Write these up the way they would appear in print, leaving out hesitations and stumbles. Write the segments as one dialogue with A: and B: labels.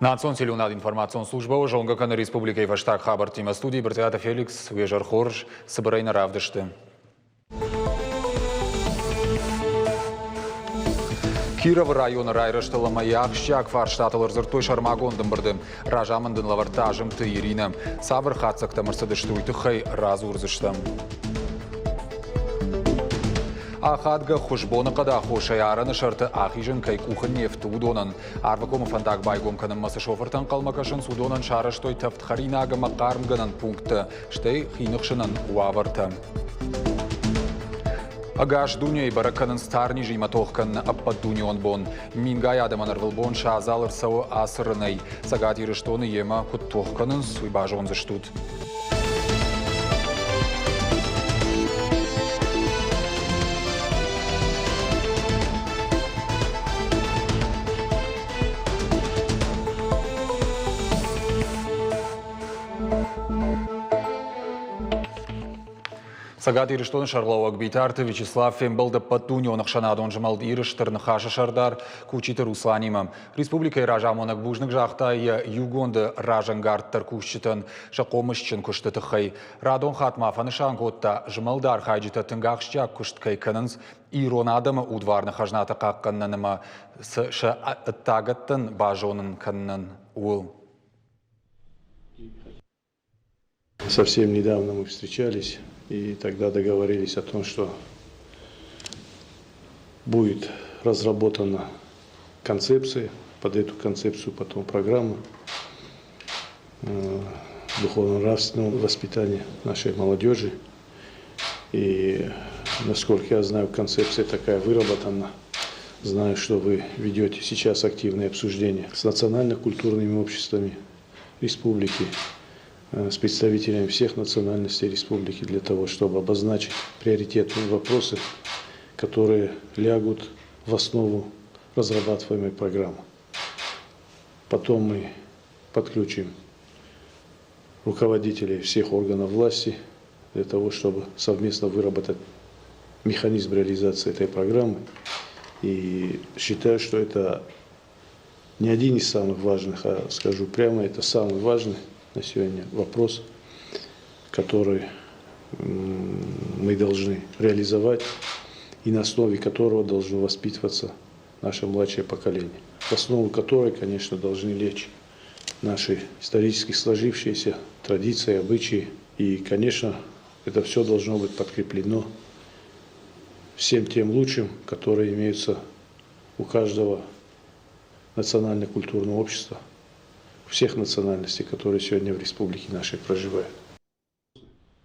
A: Национ селюнад информацион служба Жонга Каны Республикой Ваштак Хабар Тима студии Братиата Феликс Вежар Хорж Собирайна Равдышты. Киров район райрыштылы маяк шак фарштатылыр зыртой шармагондым бірді. Ражамындын лавартажым ты Ирина. Савыр хатсықта мырсыдыштуйты хай раз урзыштым. Ахадга хушбоны қада хошаярыны шарты ахижын кай кухын нефті удонын. Арвакомы фандак байгом каным масы шофыртан қалмакашын судонын шарыштой тафтхаринага мақармганын пункты. Штай хинықшынын уавырты. Агаш дуняй бараканын старни жима тохкан аппад дуньон бон. Мингай адаманар вылбон шазалыр сау асырынай. Сагат ерыштоны ема кут тохканын суйбажон заштут. Сагат ирыштон шарлауак битарты Вячеслав Фембалда Патуньон Ахшанадон жамалд ирыштырны хаша шардар кучиты Русланимам. Республика Ражамонак бужнык жахта югонды Ражангарттар кучитын шакомышчын куштыты хай. Радон хатмафаны шанготта жамалдар хайджита тынгахшчак кушткай кынынс ирон адамы удварны хажната какканныма ша тагаттын бажонын кыннын ул.
B: Совсем недавно мы встречались. И тогда договорились о том, что будет разработана концепция, под эту концепцию потом программа духовно-нравственного воспитания нашей молодежи. И, насколько я знаю, концепция такая выработана. Знаю, что вы ведете сейчас активные обсуждения с национально-культурными обществами республики, с представителями всех национальностей республики для того, чтобы обозначить приоритетные вопросы, которые лягут в основу разрабатываемой программы. Потом мы подключим руководителей всех органов власти для того, чтобы совместно выработать механизм реализации этой программы. И считаю, что это не один из самых важных, а скажу прямо, это самый важный на сегодня вопрос, который мы должны реализовать и на основе которого должно воспитываться наше младшее поколение. В основу которой, конечно, должны лечь наши исторически сложившиеся традиции, обычаи. И, конечно, это все должно быть подкреплено всем тем лучшим, которые имеются у каждого национально-культурного общества, всех национальностей, которые сегодня в республике нашей проживают.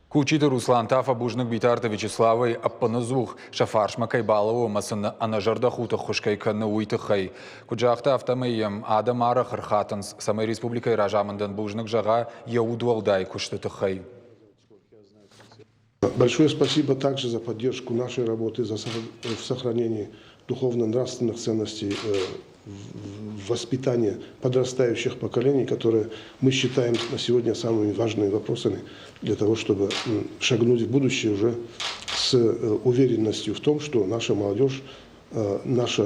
A: Кучиты Руслан Тафа бужнык битарты Вячеславой аппанызух шафаршма кайбалову масын анажарда хута хушкай канны уйты хай. Куджахта автомайем адам ара хархатынс самой республикой Ражамындан бужнык жага яудуалдай куштыты хай.
C: Большое спасибо также за поддержку нашей работы, за сохранение духовно-нравственных ценностей, воспитание подрастающих поколений, которые мы считаем на сегодня самыми важными вопросами для того, чтобы шагнуть в будущее уже с уверенностью в том, что наша молодежь, наш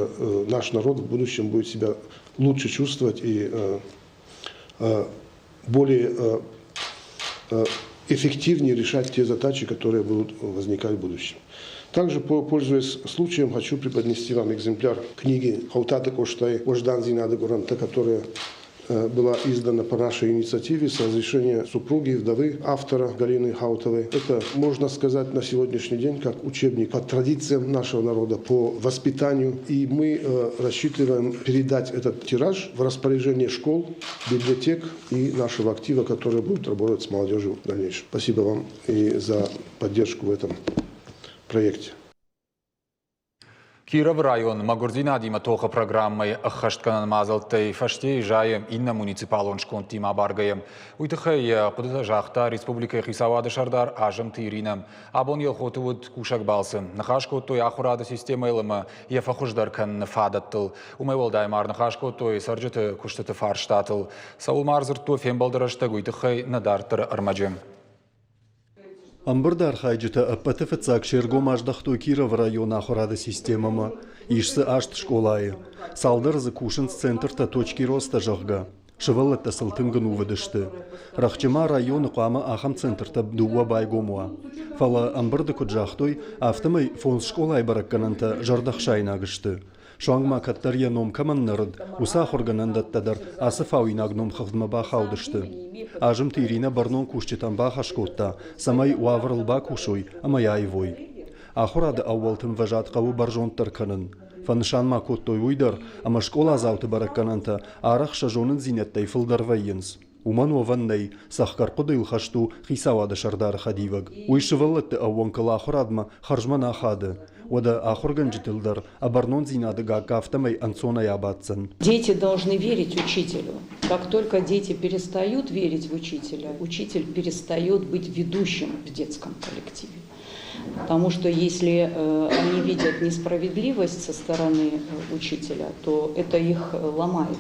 C: народ в будущем будет себя лучше чувствовать и более эффективнее решать те задачи, которые будут возникать в будущем. Также, пользуясь случаем, хочу преподнести вам экземпляр книги «Хаутаты Коштай Ождан Зинады Гуранта», которая была издана по нашей инициативе с разрешения супруги, вдовы автора Галины Хаутовой. Это, можно сказать, на сегодняшний день как учебник по традициям нашего народа, по воспитанию. И мы рассчитываем передать этот тираж в распоряжение школ, библиотек и нашего актива, который будет работать с молодежью в дальнейшем. Спасибо вам и за поддержку в этом проекте.
A: Киров район Магурдина дима тоха программой ахаштканан мазалтай фаште жаем инна муниципалон шконтима баргаем. Уйтахай подыта жахта республика Хисавада шардар ажам тиринам. Абон ел хотувуд кушак балсын. Нахашко той ахурада система илма ефахуждар кан нафадаттыл. Умайвал даймар нахашко той сарджаты куштаты фарштатыл. Саул марзыр то фембалдараштаг уйтахай надартыр армаджем.
D: Амбардар хайджита аппатафацак шергом аждахто Киров района охрады системама. Ишсы ашт школайы. Салдар закушен центр та точки роста жахга. Шываллатта сылтынгын увыдышты. Рахчыма районы қуамы ахам центрта дуа байгомуа. Фала амбырды куджахтой автомай фонс школай бараккананта жардахшайна гышты. Шуангма каттария ном каманнарыд, уса хорганандаттадар асыфауинаг ном хавдма бахаудышты. Ажым тирина барнон кушчитан бахашкотта, самай уаврылба кушой, амаяйвой. Ахурады ауалтым важат қаву баржонттар канын. Фанышанма коттой уйдар, ама школа зауты бараккананта арах шажонын зинеттай фылдарвайынс. Уман ваннай сахкар қудыл хашту хисавады шардар хадиваг. Уйшываллатты ауанкала ахурадма харжмана хады. Ода ахурган житылдар, абарнон зинады гакафтамай ансона ябатсан.
E: Дети должны верить учителю. Как только дети перестают верить в учителя, учитель перестает быть ведущим в детском коллективе. Потому что если они видят несправедливость со стороны учителя, то это их ломает.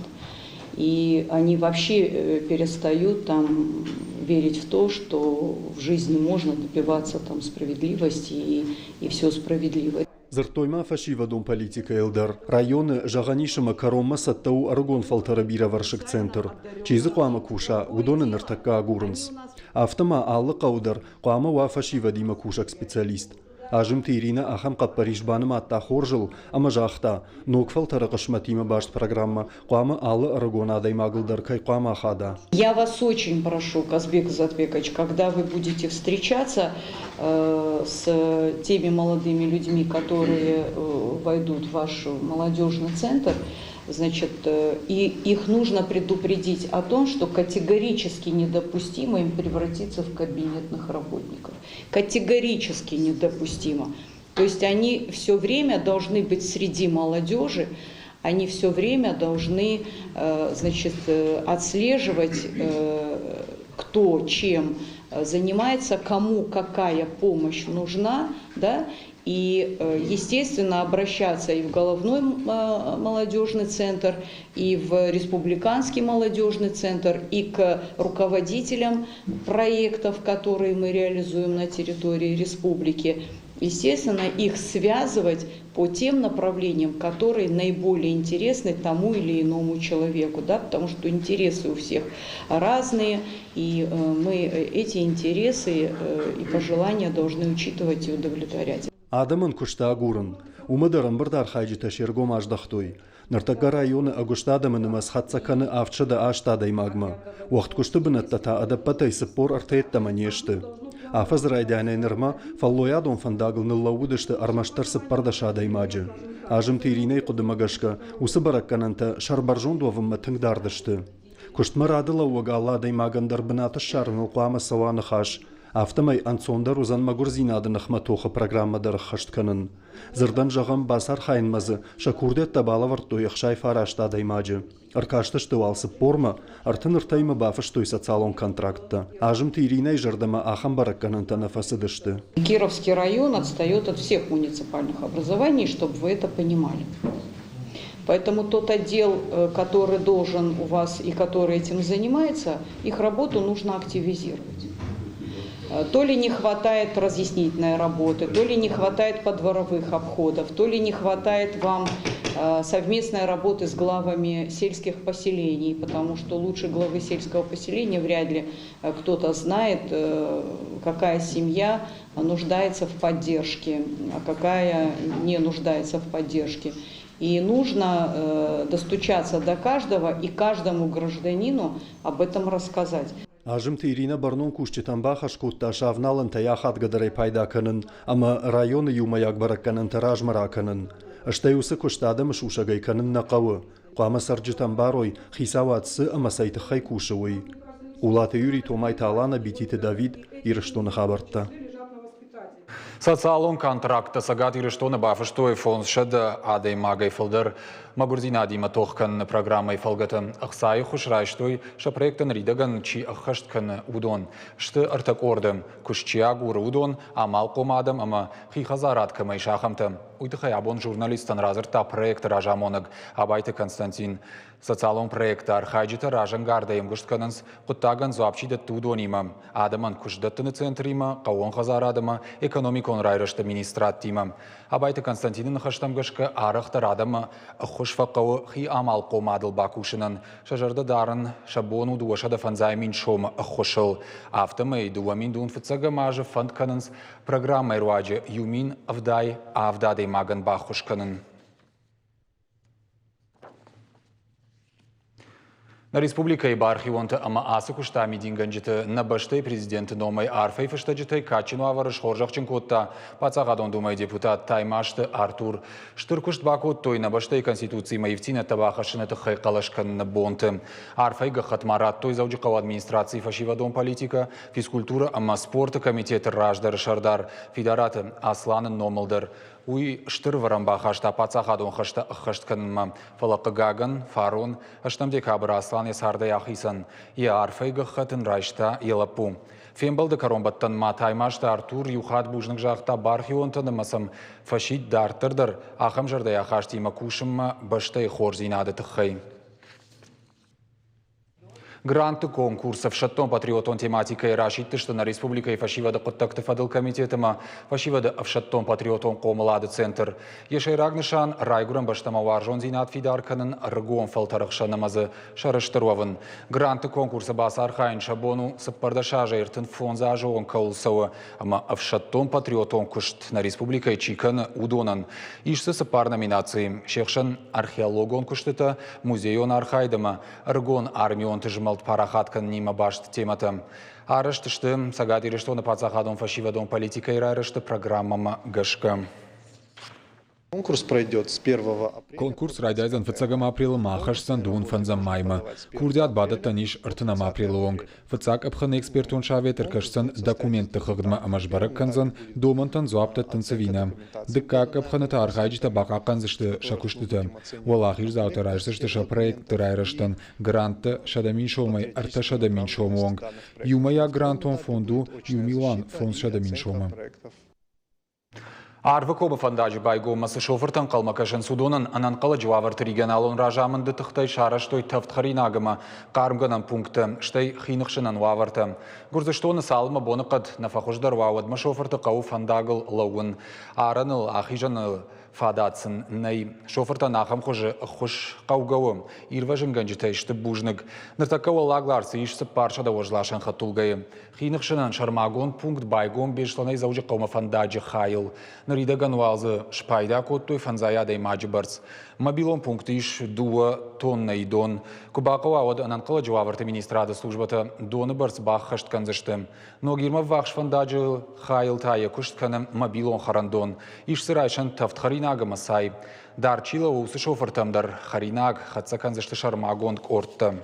E: И они вообще перестают там верить в то, что в жизни можно добиваться там справедливости и все справедливо.
D: Зыртойма фашива дом политика элдар. Районы жағанишыма каромма саттау аргон фалтарабира варшик центр. Чизы қуама куша, удоны ныртакка агурынс. Автома аллы қаудар, қуама ва фашива дима кушак специалист. Ажым тирина ахам қаппаришбаным атта хоржыл, ама жақта. Ног фалтара қышматима башт программа, қуама аллы аргон адай магылдар кай қуама хада.
E: Я вас очень прошу, Казбек Затбекович, когда вы будете встречаться с теми молодыми людьми, которые войдут в ваш молодежный центр, значит, и их нужно предупредить о том, что категорически недопустимо им превратиться в кабинетных работников. Категорически недопустимо. То есть они все время должны быть среди молодежи, они все время должны, значит, отслеживать, кто чем занимается, кому какая помощь нужна, да, и, естественно, обращаться и в головной молодежный центр, и в республиканский молодежный центр, и к руководителям проектов, которые мы реализуем на территории республики. Естественно, их связывать по тем направлениям, которые наиболее интересны тому или иному человеку, да, потому что интересы у всех разные, и мы эти интересы и пожелания должны учитывать и удовлетворять.
D: Адамын кушта агурын. Умадарым бірдар хайжита шергом аждахтой. Нартага районы агуштадамын масхатсаканы авчада аштадай магма. Уақт кушты бінаттата адаппатай сыппор артайттама нешті. Афаз райдянай нырма фаллоядон фандагылны лаудышты армаштар сыппардашадай маджы. Ажым тириней кудымагашка усы бараккананта шарбаржон дуавымма тыңдардышты. Куштмар адыла уагалладай магандар бінаты шарыныл қуама саваны хаш. Автомай ансондар узан магурзинады нахматоха программадар хаштканын. Зырдан жағам басар хайнмазы, шакурдет табала вартой яхшай фараштадай маджы. Аркаштышты алсы порма, артын ыртаймы бафыштой социалон контрактта. Ажым тиринай жардама ахам бараккананта нафасыдышты.
E: Кировский район отстает от всех муниципальных образований, чтобы вы это понимали. Поэтому тот отдел, который должен у вас и который этим занимается, их работу нужно активизировать. То ли не хватает разъяснительной работы, то ли не хватает подворовых обходов, то ли не хватает вам совместной работы с главами сельских поселений, потому что лучше главы сельского поселения вряд ли кто-то знает, какая семья нуждается в поддержке, а какая не нуждается в поддержке. И нужно достучаться до каждого и каждому гражданину об этом рассказать.
D: Ажым тирина барнон кушчитан бахашкутта шавналын таяхат гадарай пайда канын, ама районы юмаяк баракканын таражмара канын. Аштаюсы куштадым шушагай канын нақауы. Қуама сарджитан барой хисаватсы ама сайты хай кушауы. Улаты юрий томай талана бититы Давид ирыштоны хабартта.
A: Социалон контракта сагат ирыштоны бафыштой фонс шады адай магай фылдыр. Магурзина дима тохкан программой фалгата ахсай хушрайштой ша проектан ридаган чи ахашткан удон. Шты артак ордым кушчиагур удон амал комадам ама хихазарат камай шахамта. Уйтыхай абон журналистан разырта проект ражамонаг абайты Константин. Социалон проекта архайджита ражангардайым гуштканынс құттаган зуапчида тудонимам. Адаман кушдаттыны центрима, қауон хазарадыма, экономикон райрышты министрат тимам. Абайты Константинын хаштамгашка арықтар адама خوشفقو خي عمل قومادل باكوشنن شجرده دارن شبونو دوشده فنزايمين شوم خوشل افتمي دوامين دون فتساقه ماجه فند كننس программа ирواجه يومين افداي افدادي ماغن باخوش كنن На республика и бархионта ама асыкушта митинганжите на баштай президенты номай арфай фыштаджитай качину аварыш хоржакчин котта пацагадон думай депутат таймашты Артур штыркушт бакот той на баштай конституции маевтина табахашынаты хайкалашкан на бонты арфай гахат марат той заужикау администрации фашивадон политика физкультура ама спорта комитеты раждар шардар федераты Асланы номалдар Уй штыр варамба хашта пацахадон хашта хаштканма фалакы гаган фарон аштам декабр Аслан ясарда яхисан и арфай гахатын райшта елапу фембалды каромбаттан матаймашта Артур юхат бужнық жақта бархионтаны масам фашид дартырдыр ахам жарда яхашти макушымма баштай хорзинады тықхай. Гранты конкурсов шаттон патриотон тематикой рашитты, что на республика и фашивада контакты фадыл комитетама, фашивада в шаттон патриотон комлады центр. Ешей рагнышан райгурам баштама варжон зинат фидарканын ргон фалтарықша намазы шарыштыровын. Гранты конкурса басар хайын шабону сыппардаша жайыртын фонза ажуон каулсауы, ама в шаттон патриотон кушт на республика и чикан удонан. Ишсы сыппар номинации. Шехшан археологон куштыта, музейон архайдама, ргон армион тыжмал парахаткан нима башт темата. Арыштышты сагат ирештоны пацахадон фашивадон политика и райрышты программама гашка.
F: Конкурс пройдет с 1 апреля.
A: Конкурс райдайзан в 1 апреля махаш сандун фанзам майма. Курдят бада таниш артынам апрелонг. Фацак абханы экспертун шаветер кашсан документы хагдма амашбарак канзан домантан зуапта танцевина. Дыкак абханыта архайджита бака канзышты шакуштыта. Валахир заута райшты ша проекты райраштан гранты шадамин шомай арта шадамин шомонг. Юмая грантон фонду юмилан фонд шадамин шома. Арвы көбі фандаджи байгу масы шофыртан қалмакашын судонын ананқалы жуаварты регионалон ражамынды тұқтай шараштой тафтхаринагыма қарымғанан пункты штай хинықшынан ваварты. Гурзыштоны салымы боны қад нафахуждар вауадмы шофырты қау фандагыл лауын. Арыныл ахижаны фадатсын ней. Шофыртан ахам хожы хуш қаугауым. Ирважын ганжитай шты бужныг. Ныртакауы лагларсы ишсы паршада ожлашан хатулгайы. Хинықшынан шармагон пункт байгон бешланай заужы қаума фандаджи хайыл. Наридаган валзы шпайда коттой фанзаядай маджи барц. Мобилон пункт иш дуа тонна и дон. Кубакова од ананқала жуаварты министрада службата доны барц бах хаштканзышты. Но гирма вахш фандаджи хайыл тая куштканым мобилон харандон. Иш сырайшан тафтхаринага масай. Дар чила усы шофыртамдар харинаг хатсаканзышты шармагон кортты.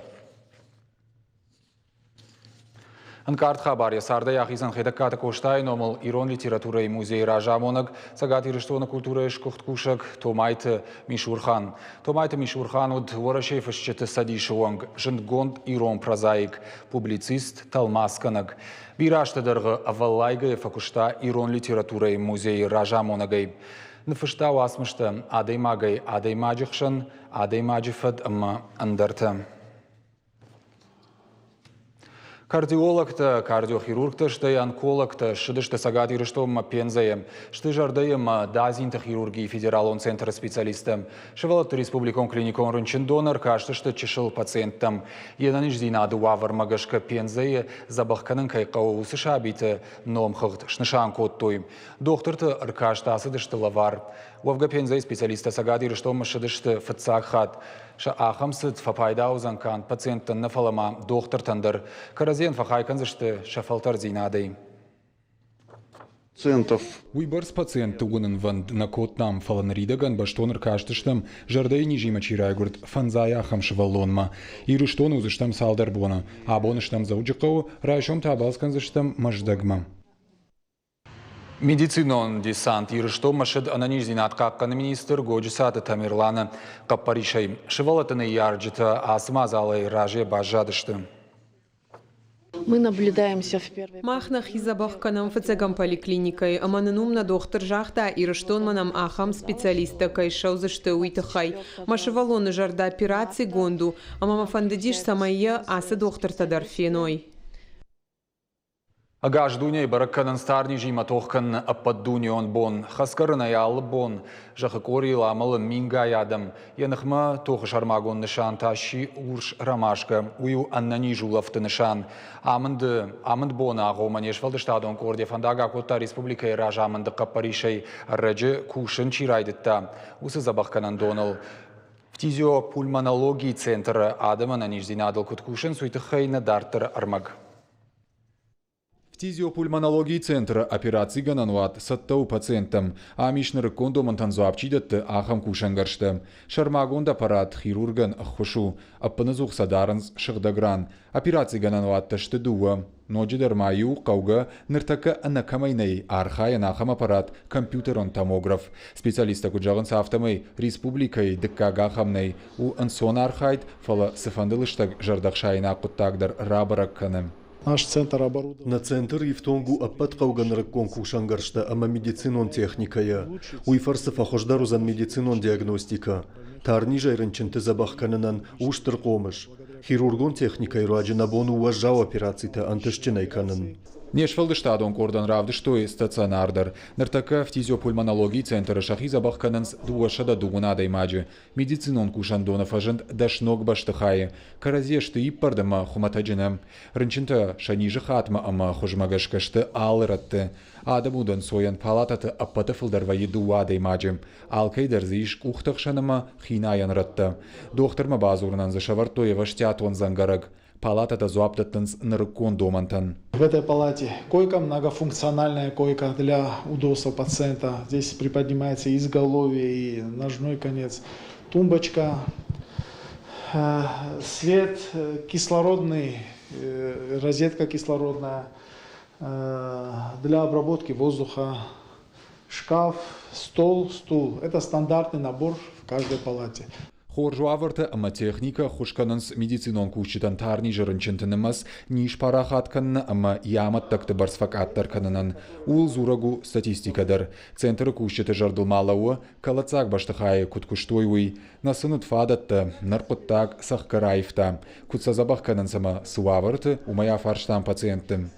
A: Анкарт хабар ясарда яхизан хедаката коштай номал ирон литература и музей ражамонаг сагат ирештона культура ишкухт кушак Томайты Мишурхан. Томайты Мишурхан од ворашей фашчеты садишуанг жингонд ирон прозаик публицист талмасканаг. Бирашты дыргы аваллайга факушта ирон литература и музей ражамонагай. Нфышта васмышты адаймагай адаймаджихшан адаймаджифад ама андарта. Кардиологта, кардиохирургта, штай онкологта, шыдышты сагат ирештом пензаем, шты жардайым дазинта хирургии федералон центр специалистам, шевалатты республикон клиникон рынчин донор, каштышты чешыл пациенттам. Енаниш зинады вавар магашка пензае, забахканын кайқау усы шабиты номхыгт, шнышан коттой. Докторты ыркаштасы дышты лавар. Вавга пензай специалиста сагат ирештом шыдышты фыцак хат. Ша ахамсыд фапайдаузан кан пациенттан нафалама доктортандыр. Каразен фахайканзышты шафалтар зинадей.
F: Пациентов.
A: Уйбарс пациент угунын ванд на котнам фаланридаган баштоныр каштыштам жардай нижима чирайгурт фанзая ахам шываллонма. Ирыштон узыштам салдар бона, а боныштам заучықау райшом табалсканзыштам маждагма. Медицинон десант ирыштом машид ананиш зинат какканы министр годжисаты Тамирланы каппаришай. Шывалатыны ярджита асмазалай раже бажадышты.
G: Мы наблюдаемся в первой...
H: Махнах изабахканам фацагам поликлиникой, аманынумна доктор жахта ирештон манам ахам специалиста кайшаузышты уйтахай. Машевалоны жарда операции гонду, а мама фандадиш самая аса доктор тадар феной.
A: Агаш дуняй баракканын старни жима тоққан аппад дунион бон, хаскарына ялы бон, жақы кори ламылын минга ядым. Янықма тоқы шармагон нышан таши урш рамашка, ую аннани жулафты нышан. Амынд бона ағома нешвалды штадон корде фандага котта республика ираж амынды қаппаришай рәджі кушын чирайдытта. Усы забаққанан доныл. Фтизиопульмонологии центр адама ниждинадыл куткушын суйтықайны дартыр армаг. Фтизиопульмонологии центра операции ганануат саттау пациентам, а мишнер кондоман танзуапчидатты ахам кушангаршты. Шармагонд аппарат хирурган хушу, аппаназух садаранс шагдагран. Операции ганануат ташты дуа. Ноджидер маю кауга ныртака анакамайней архаян ахам аппарат компьютерон томограф. Специалиста куджаган сафтамай республикой дыккага хамней. У ансон архайт фала сыфандылыштаг жардахшайна куттагдар рабаракканым.
F: Наш центр оборудован.
D: На центр Евтонгу аппат кауганрак конкушангаршта, ама медицинон техникая. Уйфарсов охождарузан медицинон диагностика. Тарни жайрынчынты забахканынан уштыр комыш. Хирургон техникай раджинабону уважал операцията антышчынай канын.
A: Нешвалды штадон кордан равды штой стационардар. Нартака фтизиопульмонологии центра шахи забахкананс дуашада дугунадай маджи. Медицинон кушандонов ажент дашног баштыхае. Каразешты иппардама хуматаджинам. Рынчынта шанижы хатма ама хужмагашкашты алыратты. Адамудан соян палататы аппаты фылдарвайы дуадай маджи. Алкайдар зиш кухтахшанама хинаян ратты. Докторма базурнан зашавартоя ваштятон зангараг. Палата зуаптатынс наркон домантан.
F: В этой палате койка, многофункциональная койка для удобства пациента. Здесь приподнимается изголовье и ножной конец. Тумбочка, свет кислородный, розетка кислородная для обработки воздуха, шкаф, стол, стул. Это стандартный набор в каждой палате.
A: Хоржуаварты ама техника хушканынс медицинон кушчитан тарни жырынчынтынымас ниш парахатканна ама ямат такты барсфакаттар канынан. Ул зурагу статистикадар. Центры кушчиты жардылмалауы калацак баштыхайы куткуштойуй. Насынут фадатты наркоттак сахкараевта. Кутсазабах канансама суаварты умая фарштан пациенттым.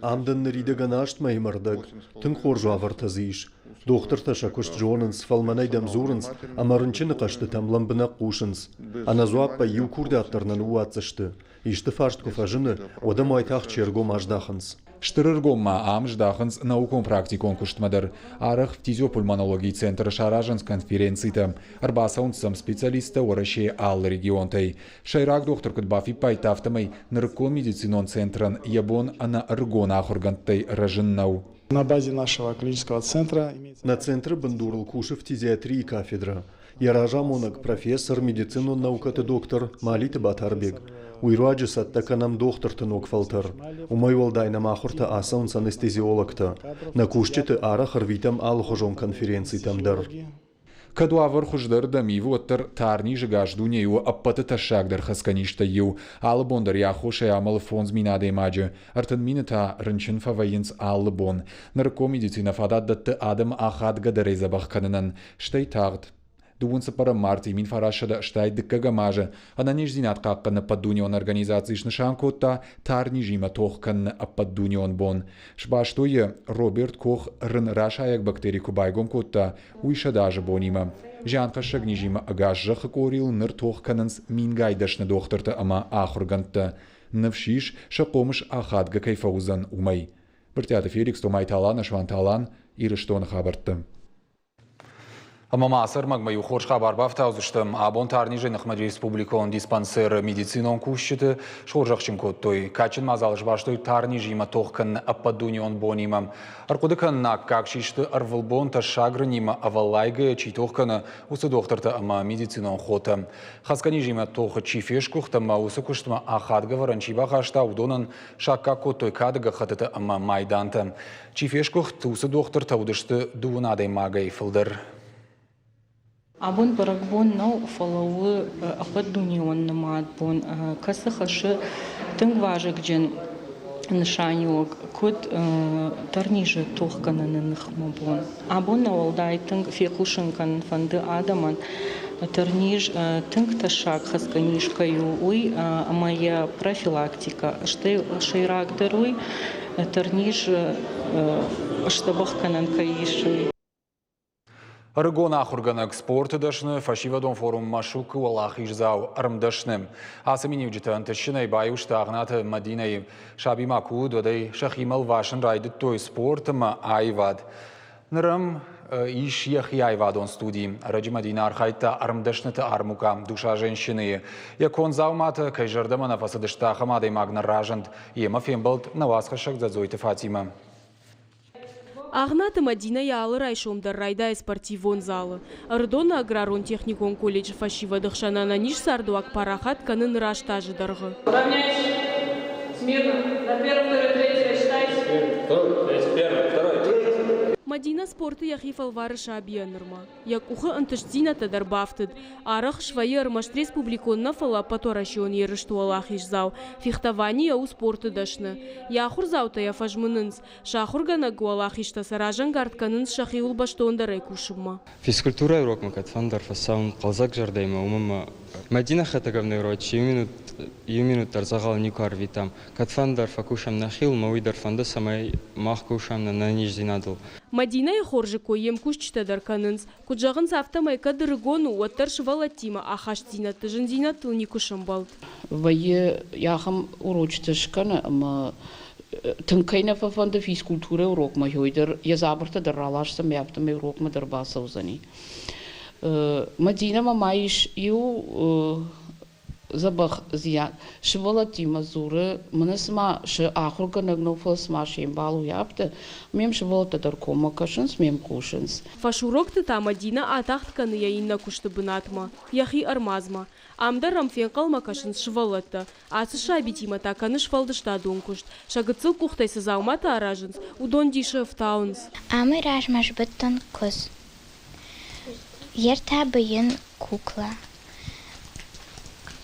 D: Амдан рида ашт маймардак. Тын хоржуаварты зиш. Доктор таша кушт жонынс, фалманайдам зурынс, амарынчыны қашты тамламбына қушынс. Аназуаппа юкурды аттарнан уатсышты. Ишты фашт куфажыны, одам айтақ чергом аждахынс.
A: Штырыргомма амждахынс наукон практикон куштмадар. Арах фтизиопульмонологии центр шаражанс конференцийта. Арбасаунсам специалиста ораше ал регионтай. Шайрак доктор кудбафи пайтафтамай наркон медицинон центран ябон ана ргон ахургантай ражыннау.
F: На базе нашего клинического центра имеется...
D: На центре бандурл куши фтизиатрии кафедра. Яража монак профессор медицину наукаты доктор Малиты Батарбек. Уйраджи саттаканам доктор тынок фалтар. Умайвалдайна махурта асаунс анестезиологта. На кушчеты ара харвитам алхожон конференции тамдар.
A: Кадуавар хуждар дамиву оттар тарни жигаш дунею аппаты ташагдар хасканишта ю. Алыбондар яхоша амал фонз минаде маджи. Артын мината рынчын фавайынс алыбон. Нарко медицина фададдатты адам ахад гадарей забахканынан. Штай тағд. Дуынсы пара марти мин фарашада штай дыккага мажа. Ана нежзинат қаққаны паддунион организации шнышан котта тарни жима тоққаны аппаддунион бон. Шбаштойы Роберт Кох рын рашаяк бактерику байгом котта уйша даже бонима. Жанқа шагни жима агаш жахы корил ныр тоққанынс мингайдашны докторты ама ахурганты. Навшиш шақомыш ахадга кайфаузан умай. Біртяды Феликс Томай Талан, Ашван Талан, Ирыштон хабарты. Ама масыр магмаю хорш хабар бафтаузыштым. Абон тарниже нахмад республикон диспансер медицинон кушчыты шоржақчым коттой. Качын мазалыш баштой тарниже има тоқкан аппадунион бонимам. Аркудыкан нак как шишты арвылбон та шагрынима авалайга чий тоқканы усы докторта ама медицинон хота. Хасканиже има тоқы чифешкухтама усы куштыма ахадга варанчи бахашта удонан шакка коттой кадыга хатыты ама майданта. Чифешкухт усы докторта удышты дуынадай магай фылдыр.
I: Абон баракбон нау фалауы ападунион намат бон касы хашы тынгважык джен нышаньок код тарниже тохкананы нахмабон. Абон наулдай тынг фекушынкан фанды адаман тарниж тынг ташак хасканишкаю уй моя профилактика. Шейрак даруй турниж штабах кананкаиши.
A: Рыгон ахурганак спорты дашны, фашивадон форум машук уалахиш зау армдашным. Асамини уджитан тышынай баюшта агната Мадинай шаби макуд вадай шахимал вашен райдет той спортыма айвад. Нырым иш яхи айвадон студии. Раджи Мадина архайта армдашныты армука душа женщины. Якон заумата кайжардама на фасадыштаха мадай магна ражанд. Ема фембалт на васхашак зазойты Фатима.
J: Агната Мадина ялы райшомдар райда спортивон залы. Ардона аграрон техникон колледж фашива дыхшанана ниш сардуак парахат канын раштажы даргы.
K: Равняйся. Смирно. На первый, второй, третий рассчитайся. Первый, второй.
J: Мадина спорты яхи фалвары шабиянырма. Як ухы антышдина тадар бафтыд. Арах швайы армашт республиконна фала паторашион ерыштуалах ишзау. Фехтование у спорты дашны. Яхур заута я фажмынынс. Шахургана гуалах ишта саражан гартканынс шахи улбаштондар айкушымма.
L: Физкультура урок макат фандар фасаун қалзак жардайма умама. Мадина хатагавны урочи юминут тарзагал никар витам. Катфандар факушам нахил мауидар фанда самай махкушам на наниш зинадыл.
J: Мадина и хоржи коем кушчта дарканынс. Куджагын сафтамай кадыргону уаттар швалатима ахаш зинаты жын зинатыл никушам балд.
G: Вае яхам урочтышкана, ама тынкайна van de физкультура урок ма хойдер я забарта да ралашса мяпта ме урок ма дърба саузани. Мадина ма майш ю забах зия швалати мазура манасма ш ахурга нагнофал сма шембалу япта мем швалата даркома кашынс мем кушынс.
J: Фашурокты та Мадина атахтканы яинна кушты бынатма, яхи армазма. Амдар рамфен қалма кашынс швалата, асы шабитима та каны швалдышта донкушт. Шагыцыл кухтайсы заумата аражынс, удон диши втаунс.
M: Амы ражмаш быттан кыз. Ерта быйын кукла.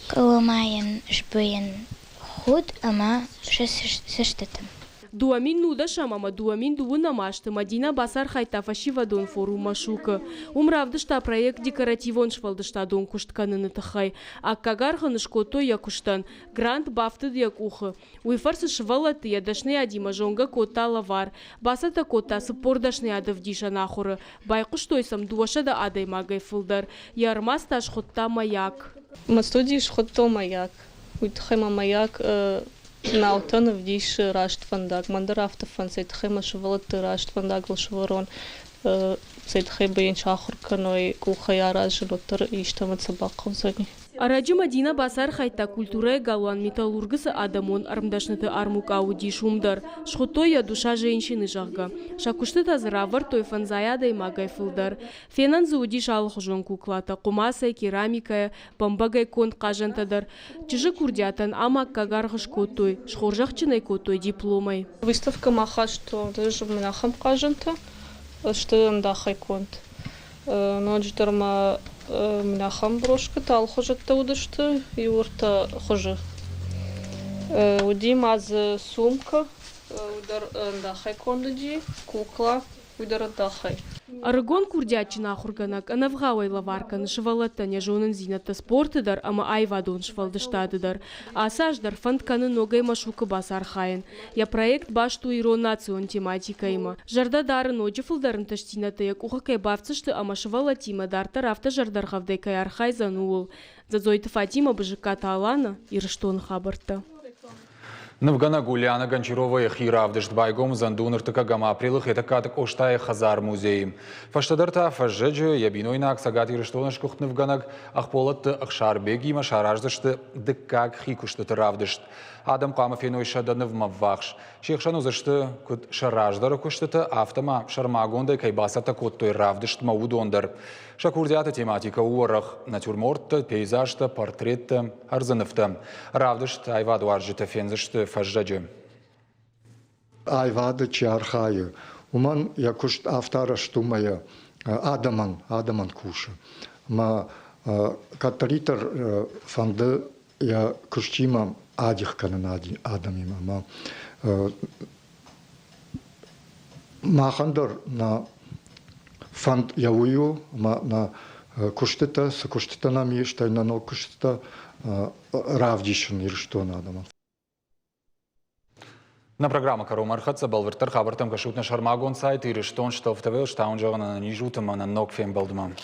M: Кылымайын жбыйын худ, ама шыштытым.
J: Дуамин нуда шамама, дуамин дуына машты, Мадина басар хайта фашивадон форума шука. Умравдышта проект декоративон швалдышта дон куштканын тахай. Аккагарханы шкото якуштан, грант бафтыд якухы. Уйфарсы швалаты ядашны адима жонга кота лавар. Басата кота сыпордашны адавдиша нахуры. Байкуштойсам дуашада адай магай фылдар. Ярмаста шхотта маяк.
I: Мастуди шхотто маяк. Уйтхема маяк наутан вдиш рашт фандаг. Мандар автофан сейтхема швалаты рашт фандаг лшварон. Сейтхеба янчахурканой кухаяражын отыр иштамат сабаққын.
J: Араджи Мадина басар хайта культура галуан металлургысы адамон армдашныты армук ауди шумдар. Шхутоя душа женщины жагга. Шакушты тазыравар той фанзаядай магай фылдар. Фенан зауди шалық жон куклата. Кумасай, керамикая, бамбагай конт кажантадар. Чижы курдятан амак кагарғыш котой. Шхоржақчынай котой дипломай.
I: Выставка маха, что даже мнахам кажанта, что андахай конт. Ночь дарма мнахам брошка тал хожат таудышты и урта хожи. Удим аз сумка, удар андахай кондыди, кукла, удар андахай.
J: Арагон курдячина хурганак, анавгавай лаваркан, швалата нежонын зината спортыдар, ама айвадон швалдыштадыдар. Асаждар фантканы ногай машука басар хайын. Я проект башту иро национ тематика има. Жарда дарын оджи фылдарын таштината, як ухакай бавцышты, ама швалатима дар тарафта жардар хавдайкай архай зануыл. Задзойты Фатима быжыка таалана, ирыштон хабарта.
A: Навгана Гуляна Гончарова и Хиравдышт байгом зандуныртыка гама апрелых это каток оштай хазар музей. Фаштадарта фажжеджу ябинойнак сагат ирыштоныш кухт Навганак ахполат ахшарбеги машараждышты дыкак хикушты тыравдышт. Адам Камафеной шаданов маввахш. Шехшану зашты кут шараждары куштыты автома шармагондай кайбасата кот той равдышт маудондар. Шакурдята тематика уорах, натюрмортта, пейзажта, портретта, арзанывта. Равдышт айваду аржита фензышты фажжаджы.
N: Айвады чархаю. Уман якушт автора штумая Адаман куша. Ма катаритар фанды я куштимам адих канан адамима. Ма махандар на фанд яую на куштета с куштета на мештай на но куштета равдишен или что надо.
A: На программа «Каромархатса» балвертар хабартам кашутна шармагон сайт и рештон штофтавел штаунжагана на нижутама на ногфем балдмам.